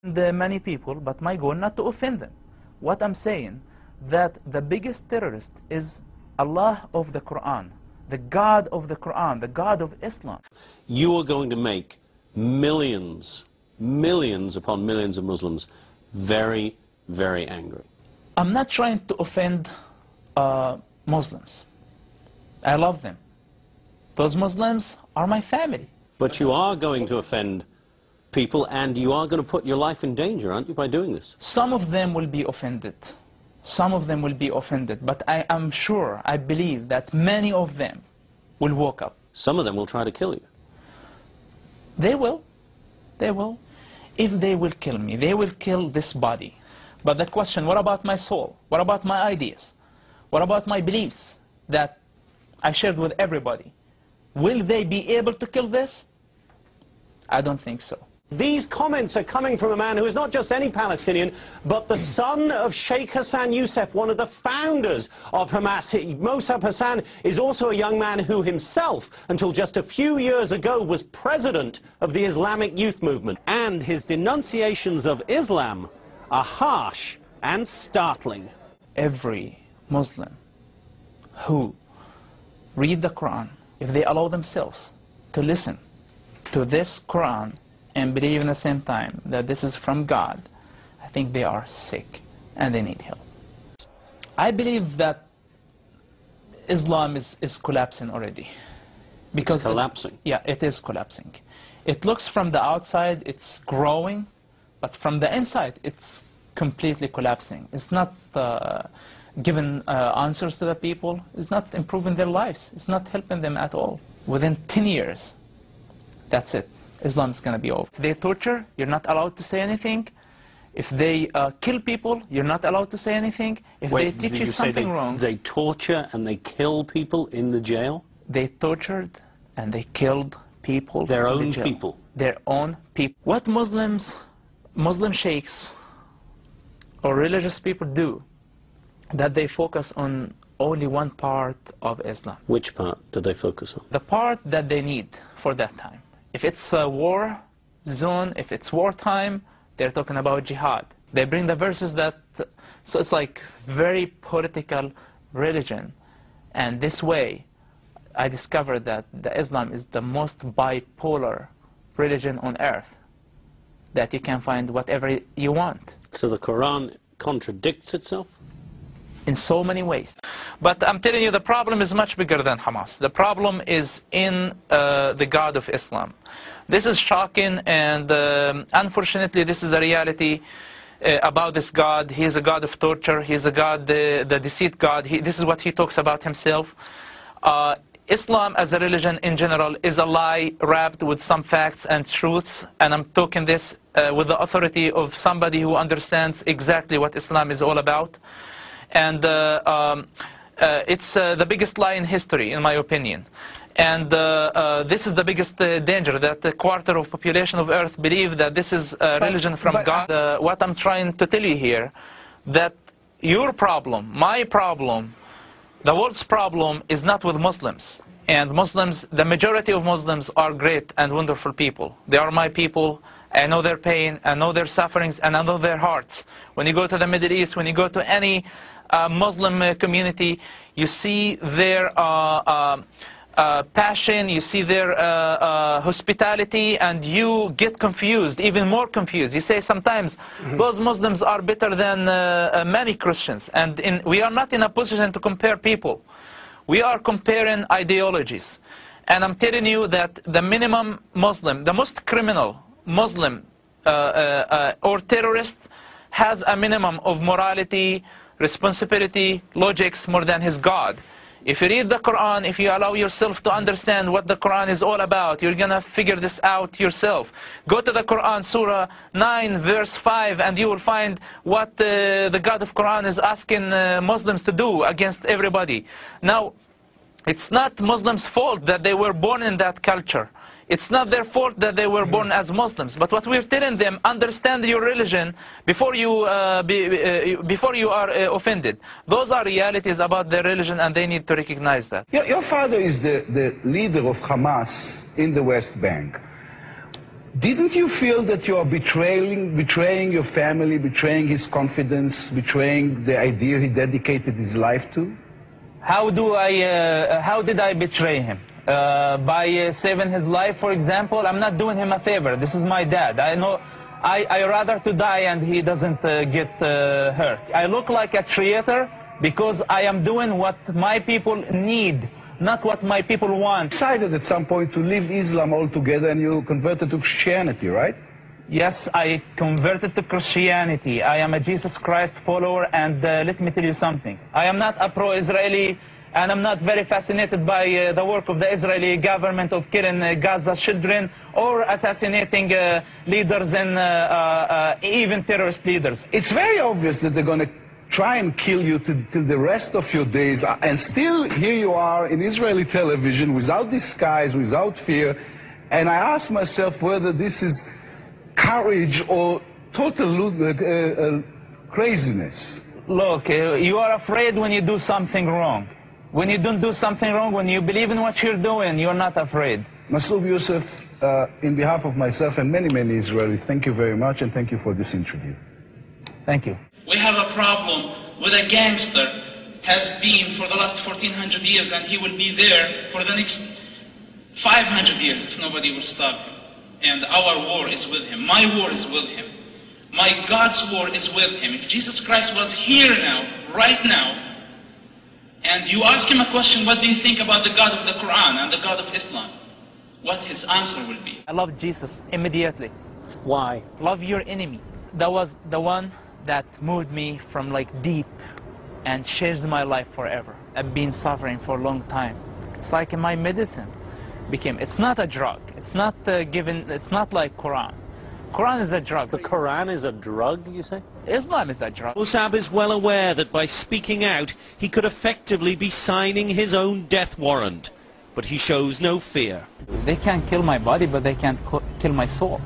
Many people, but my goal not to offend them. What I'm saying, that the biggest terrorist is Allah of the Quran, the God of the Quran, the God of Islam. You are going to make millions, millions upon millions of Muslims very, very angry. I'm not trying to offend Muslims. I love them. Those Muslims are my family. But you are going to offend people, and you are going to put your life in danger, aren't you, by doing this? Some of them will be offended. Some of them will be offended. But I am sure, I believe that many of them will wake up. Some of them will try to kill you. They will. They will. If they will kill me, they will kill this body. But the question, what about my soul? What about my ideas? What about my beliefs that I shared with everybody? Will they be able to kill this? I don't think so. These comments are coming from a man who is not just any Palestinian, but the son of Scheichs Hassan Yousef, one of the founders of Hamas. Mosab Hassan is also a young man who himself, until just a few years ago, was president of the Islamic youth movement. And his denunciations of Islam are harsh and startling. Every Muslim who read the Quran, if they allow themselves to listen to this Quran and believe in the same time that this is from God, I think they are sick and they need help. I believe that Islam is collapsing already. Because it's collapsing? It is collapsing. It looks from the outside, it's growing, but from the inside, it's completely collapsing. It's not giving answers to the people. It's not improving their lives. It's not helping them at all. Within 10 years, that's it. Islam is going to be over. If they torture, you're not allowed to say anything. If they kill people, you're not allowed to say anything. If they teach you something wrong... They torture and they kill people in the jail? They tortured and they killed people. Their own people? Their own people. What Muslim sheikhs or religious people do, that they focus on only one part of Islam. Which part do they focus on? The part that they need for that time. If it's a war zone, if it's wartime, they're talking about jihad. They bring the verses that, so it's like very political religion. And this way, I discovered that the Islam is the most bipolar religion on earth. That you can find whatever you want. So the Quran contradicts itself? In so many ways. But I'm telling you, the problem is much bigger than Hamas. The problem is in the God of Islam. This is shocking, and unfortunately this is the reality about this God. He is a God of torture. He is a God, the deceit God. This is what he talks about himself. Islam as a religion in general is a lie wrapped with some facts and truths, and I'm talking this with the authority of somebody who understands exactly what Islam is all about. And it's the biggest lie in history, in my opinion. And this is the biggest danger, that a quarter of population of Earth believe that this is a religion from God. What I'm trying to tell you here, that your problem, my problem, the world's problem is not with Muslims. And Muslims, the majority of Muslims are great and wonderful people. They are my people. I know their pain, I know their sufferings, and I know their hearts. When you go to the Middle East, when you go to any Muslim community, you see their passion, you see their hospitality, and you get confused, even more confused. You say sometimes, those Muslims are better than many Christians. And we are not in a position to compare people. We are comparing ideologies. And I'm telling you that the minimum Muslim, the most criminal Muslim or terrorist has a minimum of morality, responsibility, logics more than his God. If you read the Quran, if you allow yourself to understand what the Quran is all about, you're going to figure this out yourself. Go to the Quran, Surah 9, verse 5, and you will find what the God of Quran is asking Muslims to do against everybody. Now, it's not Muslims' fault that they were born in that culture. It's not their fault that they were born as Muslims. But what we're telling them, understand your religion before you are offended. Those are realities about their religion, and they need to recognize that. Your father is the leader of Hamas in the West Bank. Didn't you feel that you are betraying your family, betraying his confidence, betraying the idea he dedicated his life to? How did I betray him? By saving his life, for example? I'm not doing him a favor. This is my dad. I know I rather to die and he doesn't get hurt. I look like a traitor because I am doing what my people need, not what my people want. You decided at some point to leave Islam altogether and you converted to Christianity, right? Yes, I converted to Christianity. I am a Jesus Christ follower, and let me tell you something. I am not a pro-Israeli, and I'm not very fascinated by the work of the Israeli government of killing Gaza children or assassinating leaders and even terrorist leaders. It's very obvious that they're going to try and kill you till the rest of your days, and still here you are in Israeli television without disguise, without fear, and I ask myself whether this is courage or total craziness. Look, you are afraid when you do something wrong. When you don't do something wrong, when you believe in what you're doing, you're not afraid. Masloub Yousef, in behalf of myself and many Israelis, thank you very much, and thank you for this interview. Thank you. We have a problem with a gangster has been for the last 1400 years, and he will be there for the next 500 years if nobody will stop him. And our war is with him. My war is with him. My God's war is with him. If Jesus Christ was here now, right now, and you ask him a question, what do you think about the God of the Quran and the God of Islam? What his answer will be. I love Jesus immediately. Why? Love your enemy. That was the one that moved me from like deep and changed my life forever. I've been suffering for a long time. It's like my medicine became. It's not a drug. It's not it's not like Quran. Quran is a drug. The Quran is a drug, you say? Islam is a drug. Mosab is well aware that by speaking out, he could effectively be signing his own death warrant. But he shows no fear. They can't kill my body, but they can't kill my soul.